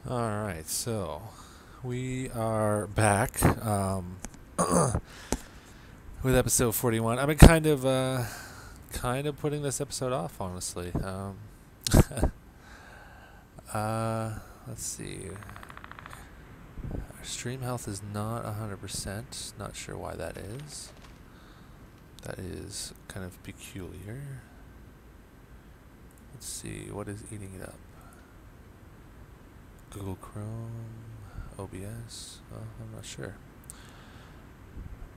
Alright, so we are back with episode 41. I've been kind of putting this episode off, honestly. Let's see. Our stream health is not 100%. Not sure why that is. That is kind of peculiar. Let's see, what is eating it up? Google Chrome, OBS, well, I'm not sure.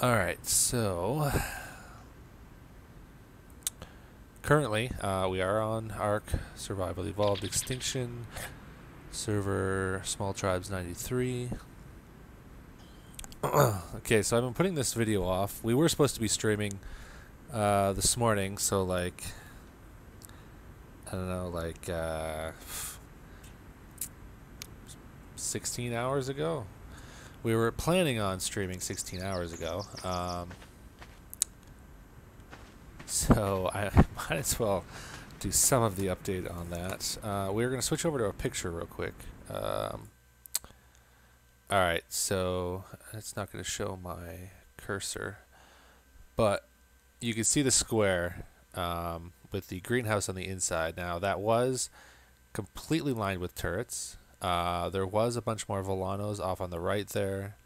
Alright, so currently we are on Ark Survival Evolved Extinction, server Small Tribes 93. Okay, so I've been putting this video off. We were supposed to be streaming this morning, so like, I don't know, like 16 hours ago. We were planning on streaming 16 hours ago. So I might as well do some of the update on that. We're going to switch over to a picture real quick. Alright, so it's not going to show my cursor, but you can see the square with the greenhouse on the inside. Now that was completely lined with turrets. There was a bunch more Volanos off on the right there.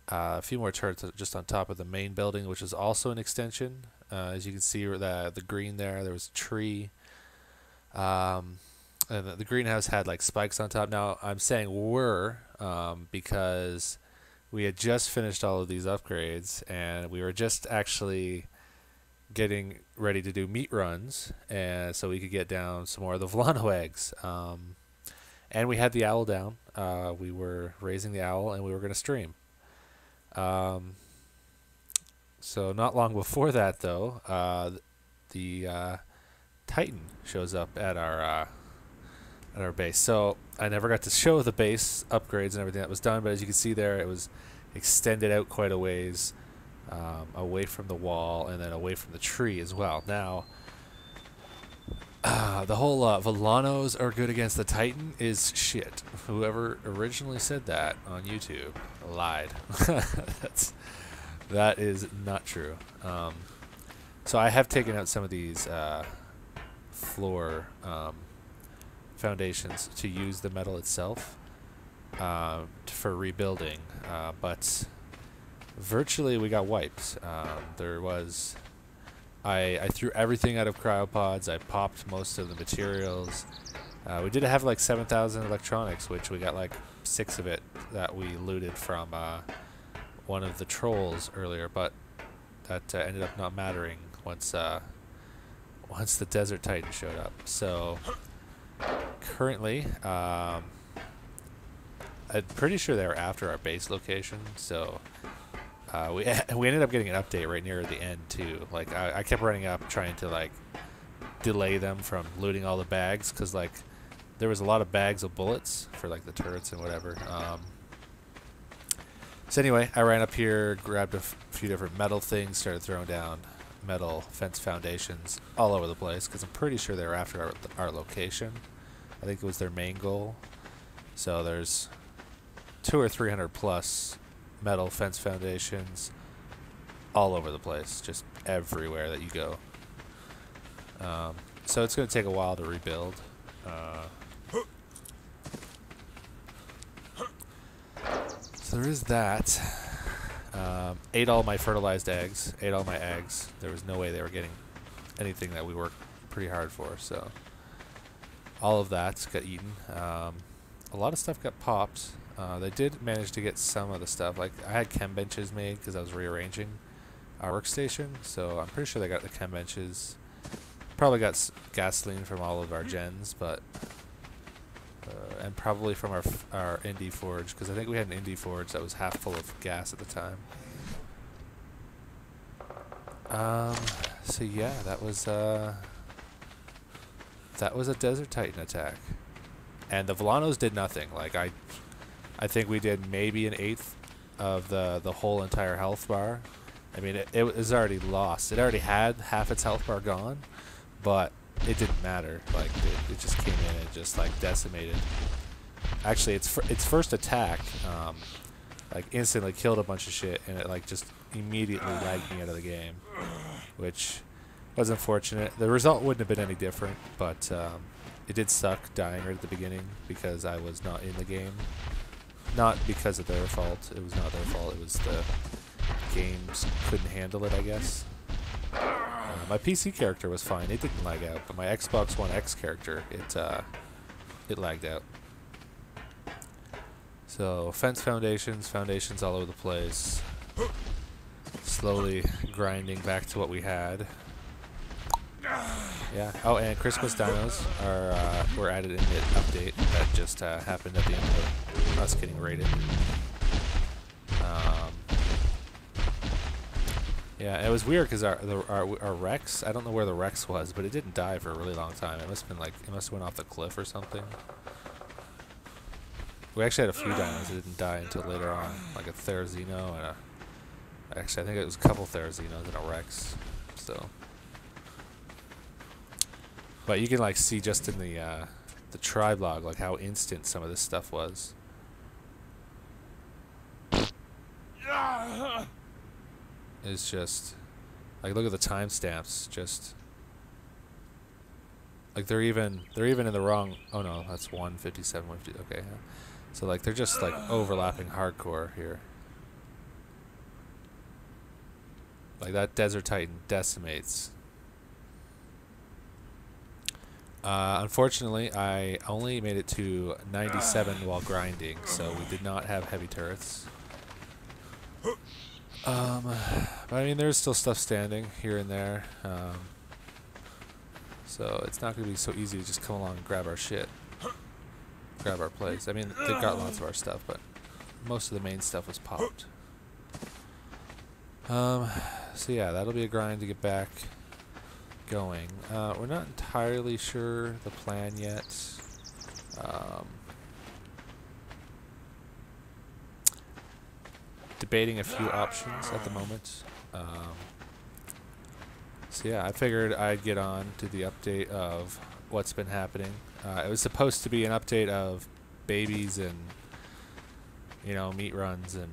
A few more turrets just on top of the main building, which is also an extension. As you can see, the green there was a tree. And the greenhouse had like spikes on top. Now I'm saying were because we had just finished all of these upgrades, and we were just actually getting ready to do meat runs, and so we could get down some more of the Volano eggs. And we had the owl down. We were raising the owl, and we were going to stream. So not long before that, though, the Titan shows up at our base. So I never got to show the base upgrades and everything that was done, but as you can see there, it was extended out quite a ways away from the wall and then away from the tree as well. Now, the whole Volanos are good against the Titan is shit. Whoever originally said that on YouTube lied. That is not true. So I have taken out some of these floor foundations to use the metal itself for rebuilding, but virtually we got wiped. There was... I threw everything out of cryopods. I popped most of the materials. We did have like 7,000 electronics, which we got like 6 of it that we looted from one of the trolls earlier, but that ended up not mattering once the Desert Titan showed up. So currently, I'm pretty sure they were after our base location, so we ended up getting an update right near the end too. Like I kept running up trying to like delay them from looting all the bags, because like there was a lot of bags of bullets for like the turrets and whatever. So anyway, I ran up here, grabbed a few different metal things, started throwing down metal fence foundations all over the place, because I'm pretty sure they were after our location. I think it was their main goal. So there's 200 or 300 plus metal fence foundations all over the place, just everywhere that you go. So it's going to take a while to rebuild. So there is that. Ate all my fertilized eggs, ate all my eggs. There was no way they were getting anything that we worked pretty hard for, so all of that got eaten. A lot of stuff got popped. They did manage to get some of the stuff. Like I had chem benches made because I was rearranging our workstation, so I'm pretty sure they got the chem benches. Probably got gasoline from all of our gens, but and probably from our indie forge, because I think we had an indie forge that was half full of gas at the time. So yeah, that was a Desert Titan attack, and the Volanos did nothing. Like I think we did maybe an eighth of the whole entire health bar. I mean, it was already lost. It already had half its health bar gone, but it didn't matter. Like it just came in and just like decimated actually its first attack, like instantly killed a bunch of shit, and it like just immediately lagged me out of the game, which was unfortunate. The result wouldn't have been any different, but it did suck dying right at the beginning because I was not in the game. Not because of their fault. It was not their fault. It was the games couldn't handle it, I guess. My PC character was fine. It didn't lag out, but my Xbox One X character, it lagged out. So fence foundations all over the place. Slowly grinding back to what we had. Yeah. Oh, and Christmas dinos were added in the update that just happened at the end of us getting raided. Yeah, it was weird because our Rex, I don't know where the Rex was, but it didn't die for a really long time. It must have been like, it must have went off the cliff or something. We actually had a few dinos that didn't die until later on, like a Therizino and actually I think it was a couple Therizinos and a Rex. So, but you can like see just in the tribe log like how instant some of this stuff was. It's just like, look at the timestamps. Just like they're even in the wrong. Oh no, that's 157. 150. Okay, yeah. So like they're just like overlapping hardcore here. Like that Desert Titan decimates. Unfortunately, I only made it to 97 while grinding, so we did not have heavy turrets. But I mean, there's still stuff standing here and there. So it's not going to be so easy to just come along and grab our shit. Grab our place. I mean, they've got lots of our stuff, but most of the main stuff was popped. So yeah, that'll be a grind to get back going. We're not entirely sure the plan yet. Debating a few options at the moment. So yeah, I figured I'd get on to the update of what's been happening. It was supposed to be an update of babies and, you know, meat runs and,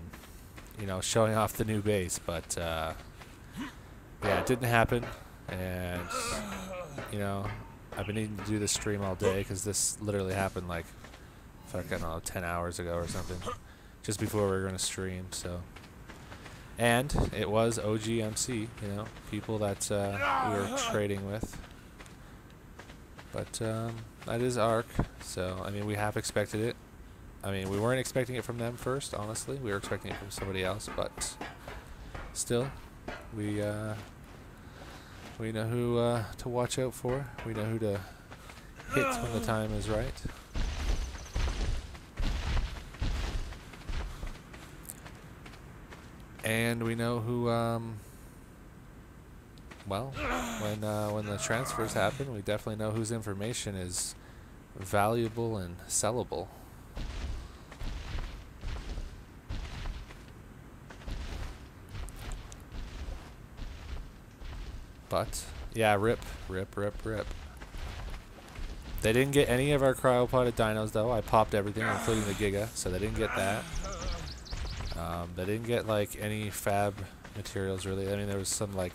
you know, showing off the new base, but yeah, it didn't happen. And, you know, I've been needing to do this stream all day because this literally happened like, I don't know, 10 hours ago or something. Just before we were going to stream, so. And it was OGMC, you know, people that we were trading with. But that is Ark, so, I mean, we have expected it. I mean, we weren't expecting it from them first, honestly. We were expecting it from somebody else, but still, we know who to watch out for. We know who to hit when the time is right. And we know who, well, when the transfers happen, we definitely know whose information is valuable and sellable. But, yeah, rip. They didn't get any of our cryopoded dinos, though. I popped everything, including the Giga, so they didn't get that. They didn't get like any fab materials really. I mean, there was some like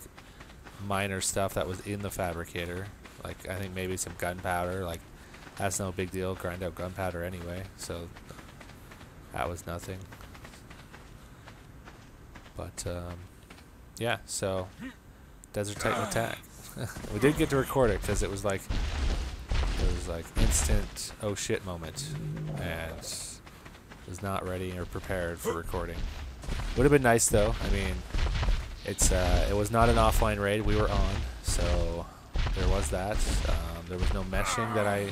minor stuff that was in the fabricator. Like I think maybe some gunpowder. Like that's no big deal. Grind out gunpowder anyway. So that was nothing. But yeah. So Desert Titan attack. We did get to record it because it was like instant oh shit moment, and was not ready or prepared for recording. Would have been nice though. I mean, it was not an offline raid. We were on, so there was that. There was no meshing that I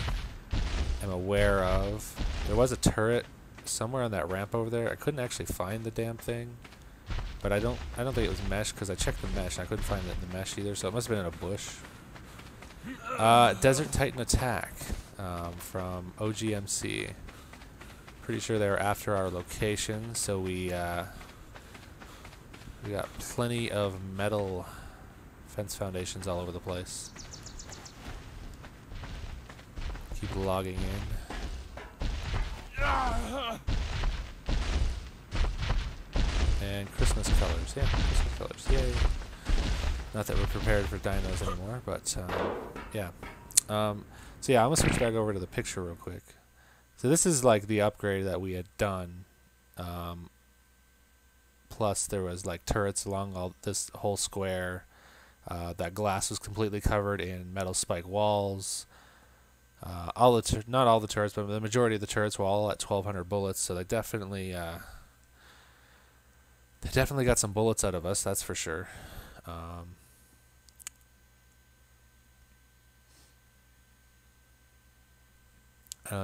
am aware of. There was a turret somewhere on that ramp over there. I couldn't actually find the damn thing, but I don't think it was mesh because I checked the mesh and I couldn't find the mesh either. So it must have been in a bush. Desert Titan attack from OGMC. Pretty sure they were after our location, so we got plenty of metal fence foundations all over the place. Keep logging in. And Christmas colors. Yeah, Christmas colors. Yay. Not that we're prepared for dinos anymore, but yeah. So yeah, I'm going to switch back over to the picture real quick. So this is like the upgrade that we had done. Plus there was like turrets along all this whole square. That glass was completely covered in metal spike walls. Not all the turrets, but the majority of the turrets were all at 1,200 bullets. So they definitely got some bullets out of us. That's for sure.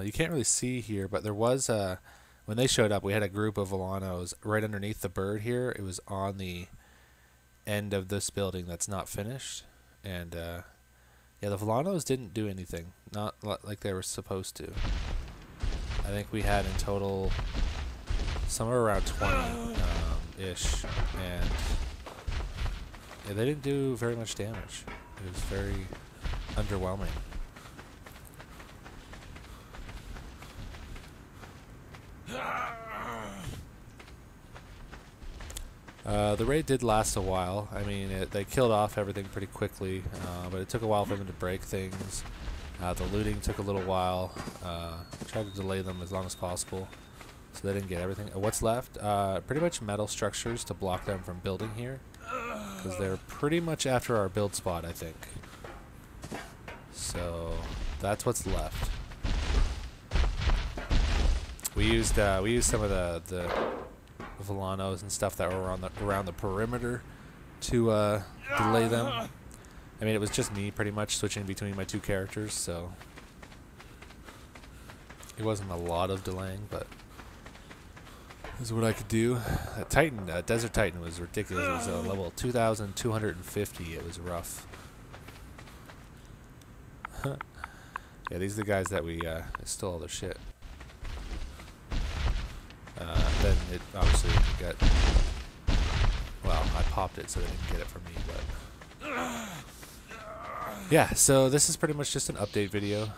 You can't really see here, but there was when they showed up, we had a group of Volanos right underneath the bird here. It was on the end of this building that's not finished, and yeah, the Volanos didn't do anything, not like they were supposed to. I think we had in total somewhere around 20-ish, and yeah, they didn't do very much damage. It was very underwhelming. The raid did last a while. I mean, they killed off everything pretty quickly, but it took a while for them to break things. The looting took a little while. Tried to delay them as long as possible, so they didn't get everything. What's left? Pretty much metal structures to block them from building here, because they're pretty much after our build spot, I think. So that's what's left. We used some of the Volanos and stuff that were around the perimeter to delay them. I mean, it was just me pretty much switching between my two characters, so it wasn't a lot of delaying, but this is what I could do. Desert Titan was ridiculous. It was level 2,250. It was rough. Yeah, these are the guys that we stole all their shit. Then it obviously got... Well, I popped it so they didn't get it from me, but... Yeah, so this is pretty much just an update video.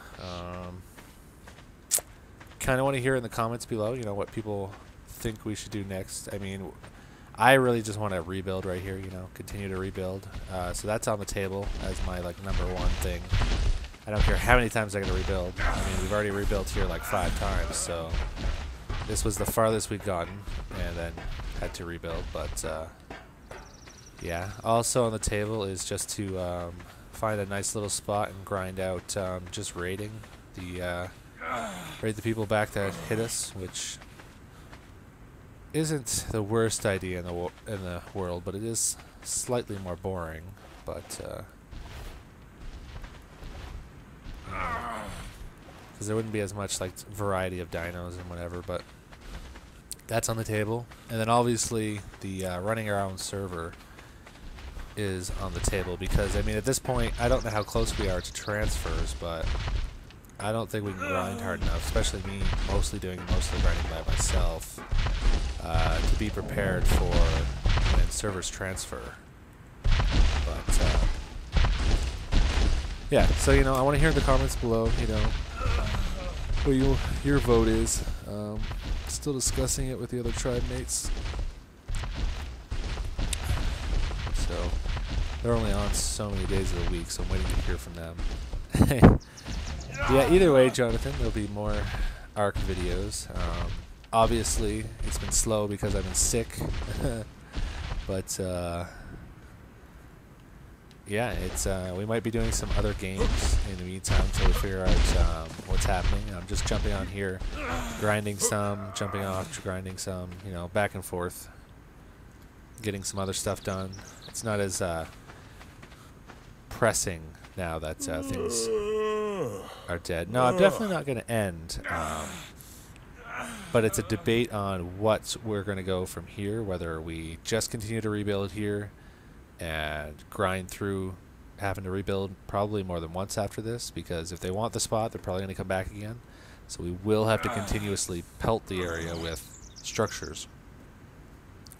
Kind of want to hear in the comments below, you know, what people think we should do next. I mean, I really just want to rebuild right here, you know, continue to rebuild. So that's on the table as my, like, #1 thing. I don't care how many times I gotta rebuild. I mean, we've already rebuilt here like 5 times, so... This was the farthest we'd gotten, and then had to rebuild, but yeah. Also on the table is just to find a nice little spot and grind out just raid the people back that hit us, which isn't the worst idea in the world, but it is slightly more boring. But because there wouldn't be as much like variety of dinos and whatever, but that's on the table. And then obviously the running our own server is on the table, because I mean at this point I don't know how close we are to transfers, but I don't think we can grind hard enough, especially me mostly doing most of the grinding by myself, to be prepared for when servers transfer. But yeah, so you know, I want to hear in the comments below, you know, what your vote is. Still discussing it with the other tribe mates. So they're only on so many days of the week, so I'm waiting to hear from them. Yeah, either way, Jonathan, there'll be more Ark videos. Obviously, it's been slow because I've been sick, but yeah, it's we might be doing some other games in the meantime until we figure out what's happening. I'm just jumping on here, grinding some, jumping off, grinding some, you know, back and forth, getting some other stuff done. It's not as pressing now that things are dead. No, I'm definitely not going to end, but it's a debate on what we're going to go from here, whether we just continue to rebuild here and grind through having to rebuild probably more than once after this, because if they want the spot, they're probably going to come back again. So we will have to continuously pelt the area with structures.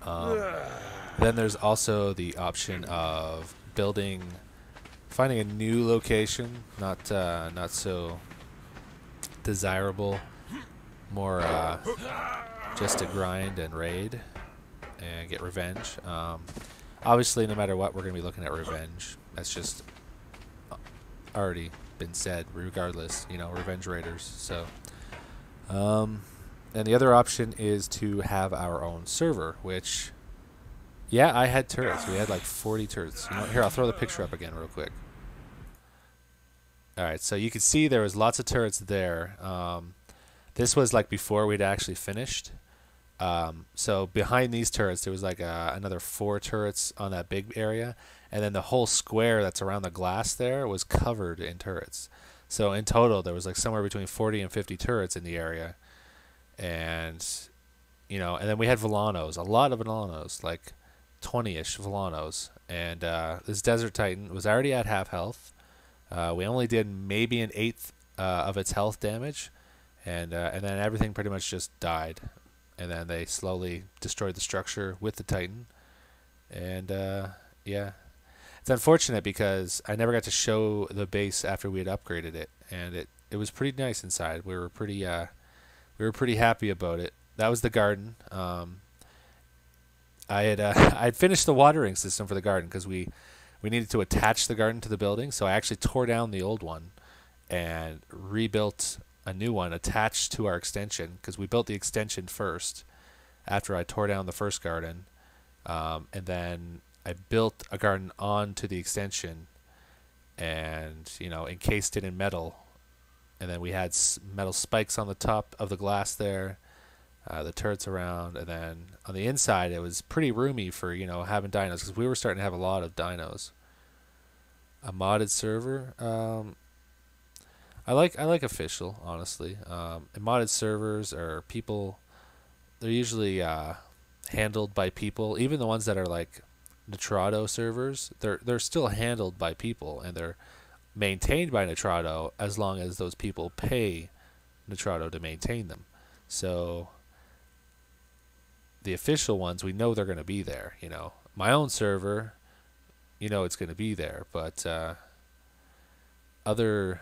Then there's also the option of finding a new location, not so desirable, more just to grind and raid. and get revenge. Obviously, no matter what, we're going to be looking at revenge. That's just already been said, regardless, you know, revenge raiders. So, and the other option is to have our own server, which, yeah, I had turrets. We had like 40 turrets. You know, here, I'll throw the picture up again real quick. All right, so you can see there was lots of turrets there. This was like before we'd actually finished. So behind these turrets, there was like another 4 turrets on that big area, and then the whole square that's around the glass there was covered in turrets. So in total, there was like somewhere between 40 and 50 turrets in the area, and you know, and then we had Volanos, a lot of Volanos, like 20-ish Volanos, and this Desert Titan was already at half health. We only did maybe an 1/8 of its health damage, and then everything pretty much just died. And then they slowly destroyed the structure with the Titan. And yeah, it's unfortunate because I never got to show the base after we had upgraded it, and it was pretty nice inside. We were pretty happy about it. That was the garden. I'd finished the watering system for the garden because we needed to attach the garden to the building, so I actually tore down the old one and rebuilt a new one attached to our extension, because we built the extension first after I tore down the first garden, and then I built a garden onto the extension, and you know, encased it in metal, and then we had metal spikes on the top of the glass there, the turrets around, and then on the inside it was pretty roomy for, you know, having dinos, because we were starting to have a lot of dinos. A modded server, I like official, honestly. And modded servers are people, they're usually handled by people. Even the ones that are like Nitrado servers, they're still handled by people, and they're maintained by Nitrado as long as those people pay Nitrado to maintain them. So the official ones, we know they're going to be there. You know, my own server, you know, it's going to be there, but other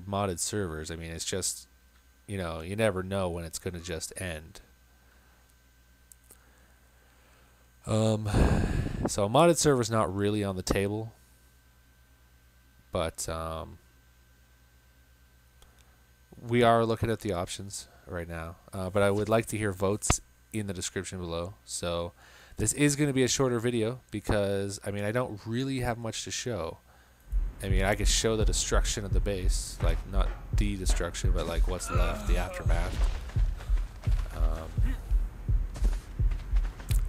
modded servers, I mean, it's just, you know, you never know when it's going to just end. So a modded server's not really on the table, but we are looking at the options right now. But I would like to hear votes in the description below. So this is going to be a shorter video because, I mean, I don't really have much to show. I mean, I could show the destruction of the base, like not the destruction, but like what's left, the aftermath.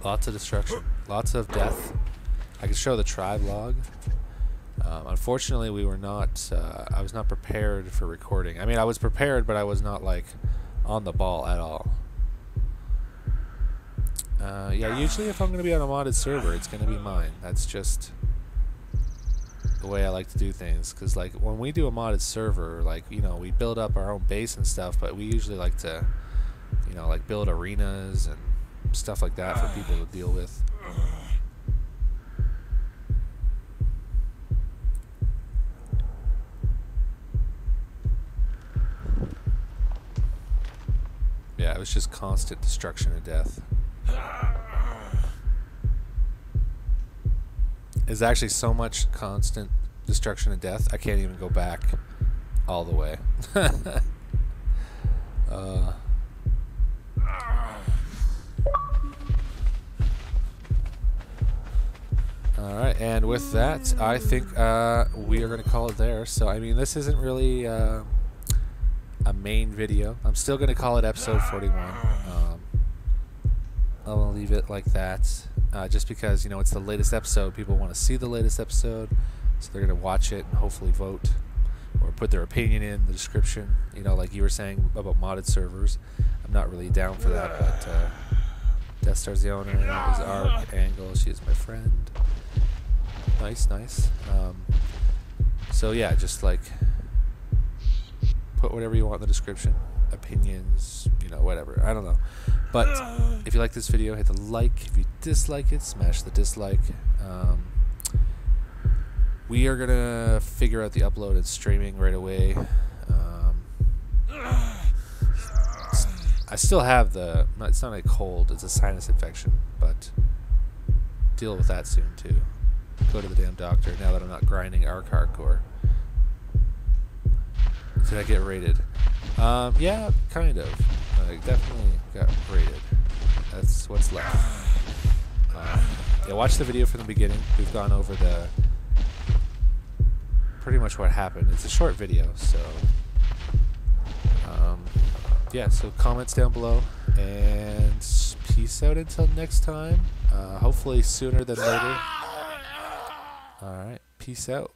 Lots of destruction, lots of death. I could show the tribe log. Unfortunately, we were not. I was not prepared for recording. I mean, I was prepared, but I was not like on the ball at all. Yeah, usually if I'm going to be on a modded server, it's going to be mine. That's just the way I like to do things, because like when we do a modded server, like, you know, we build up our own base and stuff, but we usually like to, you know, like build arenas and stuff like that for people to deal with. Yeah, it was just constant destruction and death. There's actually so much constant destruction and death, I can't even go back all the way. Alright, and with that, I think we are going to call it there. So, I mean, this isn't really a main video. I'm still going to call it episode 41. I'll leave it like that. Just because, you know, it's the latest episode. People want to see the latest episode, so they're going to watch it and hopefully vote or put their opinion in the description. You know, like you were saying about modded servers. I'm not really down for that, but Death Star's the owner. Is Ark Angle. She is my friend. Nice, nice. So yeah, just like put whatever you want in the description. Opinions, you know, whatever. I don't know. But if you like this video, hit the like. If you dislike it, smash the dislike. We are gonna figure out the upload and streaming right away. I still have the, it's not a cold, it's a sinus infection, but deal with that soon too. Go to the damn doctor now that I'm not grinding Ark hardcore. Did I get rated? Yeah, kind of. I definitely got rated. That's what's left. Yeah, watch the video from the beginning. We've gone over the pretty much what happened. It's a short video, so yeah. So comments down below, and peace out until next time. Hopefully sooner than later. All right, peace out.